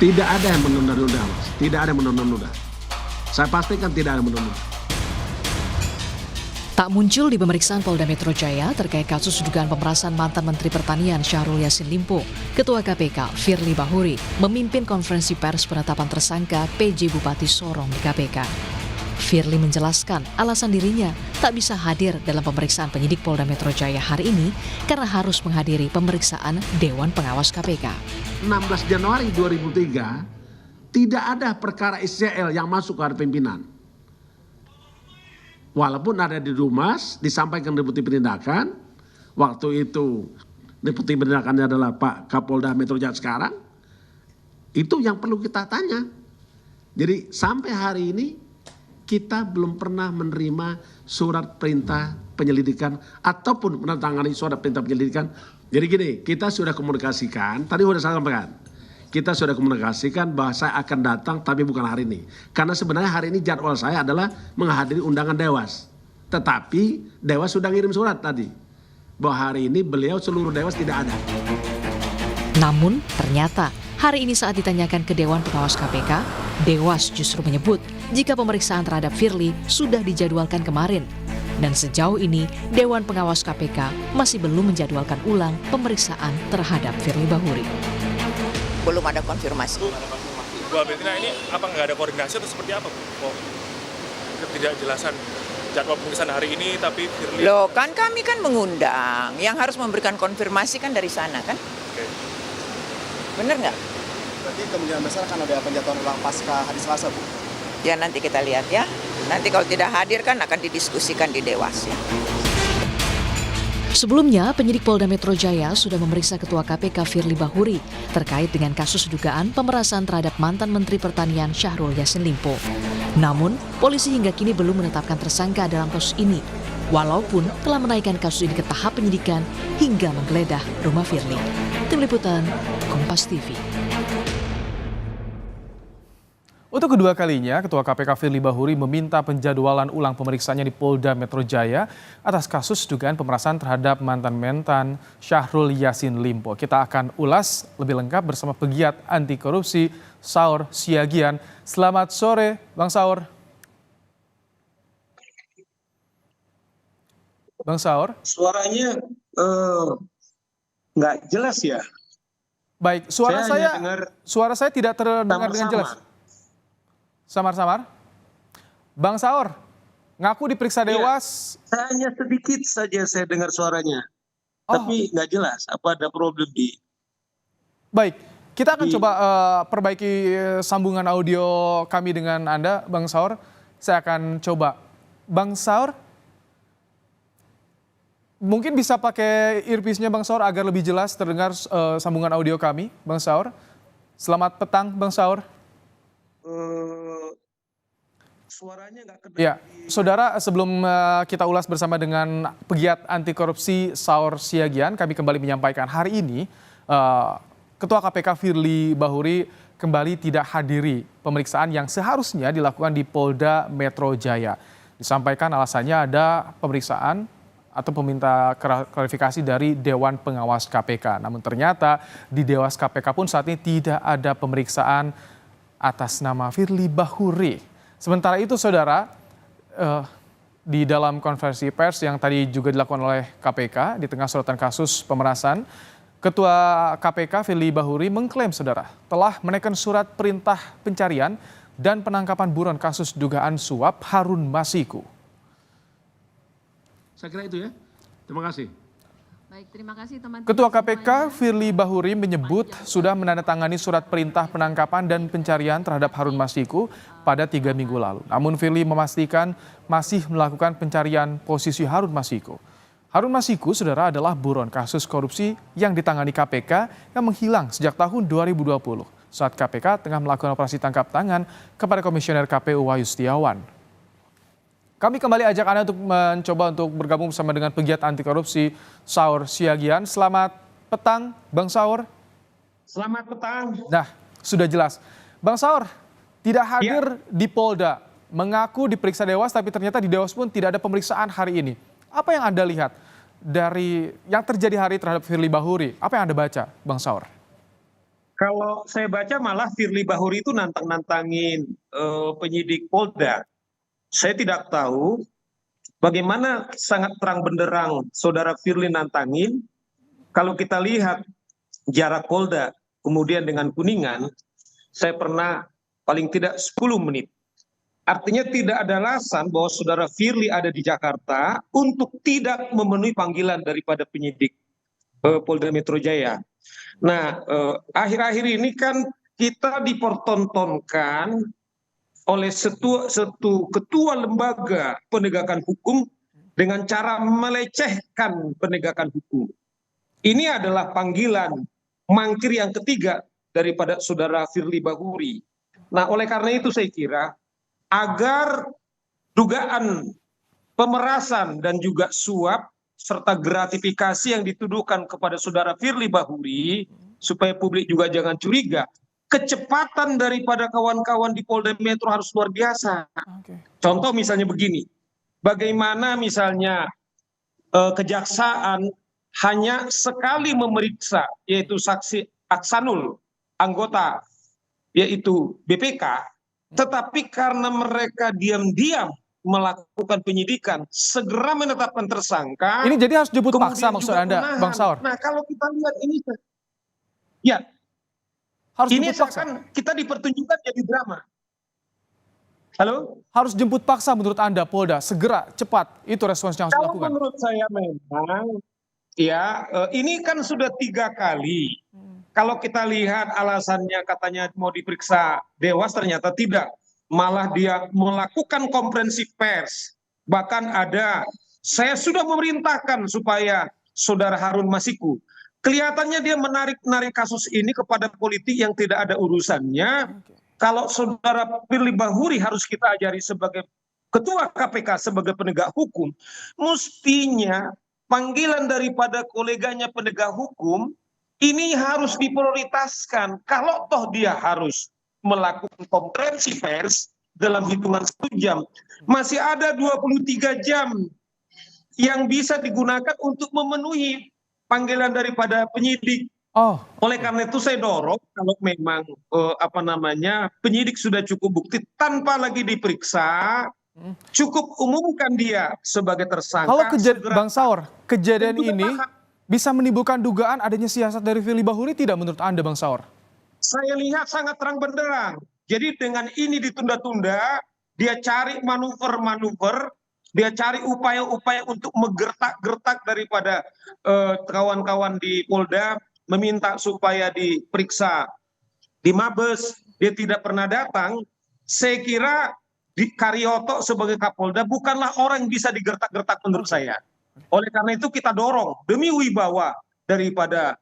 Tidak ada yang menunda-nunda, Mas. Tidak ada yang menunda-nunda. Saya pastikan tidak ada yang menunda-nunda. Tak muncul di pemeriksaan Polda Metro Jaya terkait kasus dugaan pemerasan mantan Menteri Pertanian Syahrul Yassin Limpo, Ketua KPK Firly Bahuri memimpin konferensi pers penetapan tersangka PJ Bupati Sorong di KPK. Firly menjelaskan alasan dirinya tak bisa hadir dalam pemeriksaan penyidik Polda Metro Jaya hari ini karena harus menghadiri pemeriksaan Dewan Pengawas KPK. 16 Januari 2003, tidak ada perkara SCL yang masuk ke pimpinan. Walaupun ada di Dumas, disampaikan Deputi Penindakan, waktu itu Deputi Penindakannya adalah Pak Kapolda Metro Jaya sekarang, itu yang perlu kita tanya. Jadi sampai hari ini kita belum pernah menerima surat perintah penyelidikan ataupun menandatangani surat perintah penyelidikan. Jadi gini, kita sudah komunikasikan, tadi sudah saya sampaikan. Kita sudah komunikasikan bahwa saya akan datang tapi bukan hari ini. Karena sebenarnya hari ini jadwal saya adalah menghadiri undangan Dewas. Tetapi Dewas sudah ngirim surat tadi. Bahwa hari ini beliau seluruh Dewas tidak ada. Namun ternyata hari ini saat ditanyakan ke Dewan Pengawas KPK, Dewas justru menyebut jika pemeriksaan terhadap Firly sudah dijadwalkan kemarin. Dan sejauh ini Dewan Pengawas KPK masih belum menjadwalkan ulang pemeriksaan terhadap Firly Bahuri. Belum ada konfirmasi. Bu Abetina, ini apa nggak ada koordinasi atau seperti apa, Bu? Kok ketidakjelasan jadwal pemeriksaan hari ini tapi Firly... Loh kan kami kan mengundang, yang harus memberikan konfirmasi kan dari sana kan? Oke. Bener nggak? Berarti kemungkinan besar akan ada penjatuhan ulang pasca hari Selasa, Bu? Ya nanti kita lihat ya. Nanti kalau tidak hadir kan akan didiskusikan di Dewas ya. Sebelumnya, penyidik Polda Metro Jaya sudah memeriksa Ketua KPK Firly Bahuri terkait dengan kasus dugaan pemerasan terhadap mantan Menteri Pertanian Syahrul Yassin Limpo. Namun, polisi hingga kini belum menetapkan tersangka dalam kasus ini, walaupun telah menaikkan kasus ini ke tahap penyidikan hingga menggeledah rumah Firly. Tim Liputan, Kompas TV. Untuk kedua kalinya, Ketua KPK Firly Bahuri meminta penjadwalan ulang pemeriksaannya di Polda Metro Jaya atas kasus dugaan pemerasan terhadap mantan Syahrul Yassin Limpo. Kita akan ulas lebih lengkap bersama pegiat anti korupsi Saur Siagian. Selamat sore, Bang Saur. Bang Saur. Suaranya nggak jelas ya. Baik, suara saya tidak terdengar dengan jelas. Samar-samar. Bang Saur, ngaku diperiksa Dewas. Ya, hanya sedikit saja saya dengar suaranya. Tapi nggak jelas apa ada problem di... Baik, kita akan coba perbaiki sambungan audio kami dengan Anda, Bang Saur. Saya akan coba. Bang Saur, mungkin bisa pakai earpiece-nya Bang Saur agar lebih jelas terdengar sambungan audio kami, Bang Saur. Selamat petang, Bang Saur. Suaranya nggak kedengar. Ya, Saudara, sebelum kita ulas bersama dengan pegiat anti korupsi Saur Siagian, kami kembali menyampaikan hari ini Ketua KPK Firly Bahuri kembali tidak hadiri pemeriksaan yang seharusnya dilakukan di Polda Metro Jaya. Disampaikan alasannya ada pemeriksaan atau meminta klarifikasi dari Dewan Pengawas KPK. Namun ternyata di Dewas KPK pun saat ini tidak ada pemeriksaan atas nama Firly Bahuri. Sementara itu, Saudara, di dalam konferensi pers yang tadi juga dilakukan oleh KPK di tengah sorotan kasus pemerasan, Ketua KPK Firly Bahuri mengklaim, Saudara, telah menaikkan surat perintah pencarian dan penangkapan buron kasus dugaan suap Harun Masiku. Saya kira itu ya. Terima kasih. Baik, terima kasih teman-teman. Ketua KPK Firly Bahuri menyebut sudah menandatangani surat perintah penangkapan dan pencarian terhadap Harun Masiku pada 3 minggu lalu. Namun Firly memastikan masih melakukan pencarian posisi Harun Masiku. Harun Masiku, Saudara, adalah buron kasus korupsi yang ditangani KPK yang menghilang sejak tahun 2020 saat KPK tengah melakukan operasi tangkap tangan kepada Komisioner KPU Wahyu Setiawan. Kami kembali ajak Anda untuk mencoba untuk bergabung bersama dengan pegiat anti korupsi Saur Siagian. Selamat petang, Bang Saur. Selamat petang. Nah, sudah jelas. Bang Saur tidak hadir di Polda, mengaku diperiksa Dewas, tapi ternyata di Dewas pun tidak ada pemeriksaan hari ini. Apa yang Anda lihat dari yang terjadi hari terhadap Firly Bahuri? Apa yang Anda baca, Bang Saur? Kalau saya baca malah Firly Bahuri itu nantang-nantangin penyidik Polda. Saya tidak tahu bagaimana sangat terang benderang saudara Firly nantangin. Kalau kita lihat jarak Polda kemudian dengan Kuningan, saya pernah paling tidak 10 menit. Artinya tidak ada alasan bahwa saudara Firly ada di Jakarta untuk tidak memenuhi panggilan daripada penyidik Polda Metro Jaya. Nah, akhir-akhir ini kan kita dipertontonkan oleh satu ketua lembaga penegakan hukum dengan cara melecehkan penegakan hukum. Ini adalah panggilan mangkir yang ketiga daripada saudara Firly Bahuri. Nah, oleh karena itu saya kira agar dugaan pemerasan dan juga suap serta gratifikasi yang dituduhkan kepada saudara Firly Bahuri, supaya publik juga jangan curiga, kecepatan daripada kawan-kawan di Polda Metro harus luar biasa. Contoh misalnya begini, bagaimana misalnya kejaksaan hanya sekali memeriksa, yaitu saksi Aksanul, anggota yaitu BPK, tetapi karena mereka diam-diam melakukan penyidikan, segera menetapkan tersangka. Ini jadi harus jemput paksa maksud Anda, menahan. Bang Saur? Nah, kalau kita lihat ini, ya, Harus ini jemput paksa? seakan kita dipertunjukkan jadi drama. Halo? Harus jemput paksa menurut Anda, Polda, segera, cepat, itu respons yang harus Kalau dilakukan. menurut saya memang, ya, ini kan sudah 3 kali. Kalau kita lihat alasannya katanya mau diperiksa Dewas, ternyata tidak. Malah dia melakukan konferensi pers. Bahkan ada, saya sudah memerintahkan supaya saudara Harun Masiku, kelihatannya dia menarik kasus ini kepada politik yang tidak ada urusannya. Kalau saudara Firly Bahuri harus kita ajari sebagai ketua KPK, sebagai penegak hukum, mestinya panggilan daripada koleganya penegak hukum ini harus diprioritaskan. Kalau toh dia harus melakukan konferensi pers dalam hitungan 1 jam, masih ada 23 jam yang bisa digunakan untuk memenuhi panggilan daripada penyidik. Oleh karena itu saya dorong kalau memang penyidik sudah cukup bukti tanpa lagi diperiksa, cukup umumkan dia sebagai tersangka. Kalau Bang Saur, kejadian ini bisa menimbulkan dugaan adanya siasat dari Firly Bahuri tidak menurut Anda, Bang Saur? Saya lihat sangat terang benderang. Jadi dengan ini ditunda-tunda, dia cari manuver-manuver, dia cari upaya-upaya untuk menggertak-gertak daripada kawan-kawan di Polda, meminta supaya diperiksa di Mabes, dia tidak pernah datang. Saya kira Karyoto sebagai Kapolda bukanlah orang yang bisa digertak-gertak menurut saya. Oleh karena itu kita dorong demi wibawa daripada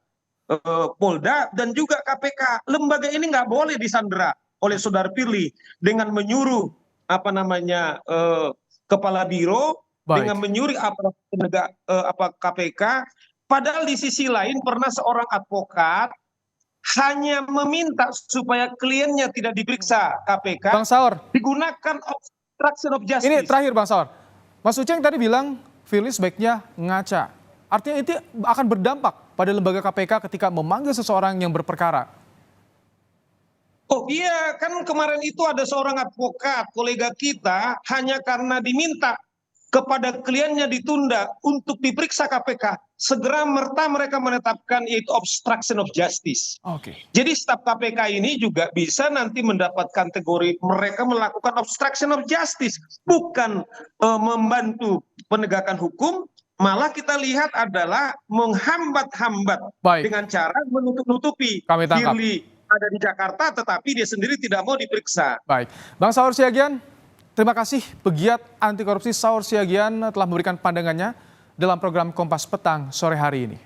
Polda dan juga KPK, lembaga ini nggak boleh disandera oleh saudara Firly dengan menyuruh kepala biro, dengan menyuruh penegak KPK. Padahal di sisi lain pernah seorang advokat hanya meminta supaya kliennya tidak diperiksa KPK. Bang Saur, digunakan obstruction of justice. Ini terakhir Bang Saur. Mas Uceng tadi bilang Firly sebaiknya ngaca. Artinya itu akan berdampak pada lembaga KPK ketika memanggil seseorang yang berperkara. Oh iya, kan kemarin itu ada seorang advokat, kolega kita, hanya karena diminta kepada kliennya ditunda untuk diperiksa KPK, segera mereka menetapkan yaitu obstruction of justice. Jadi staf KPK ini juga bisa nanti mendapat kategori mereka melakukan obstruction of justice, bukan membantu penegakan hukum, malah kita lihat adalah menghambat-hambat dengan cara menutup-nutupi. Firly ada di Jakarta tetapi dia sendiri tidak mau diperiksa. Baik, Bang Saur Siagian, terima kasih. Pegiat anti korupsi Saur Siagian telah memberikan pandangannya dalam program Kompas Petang sore hari ini.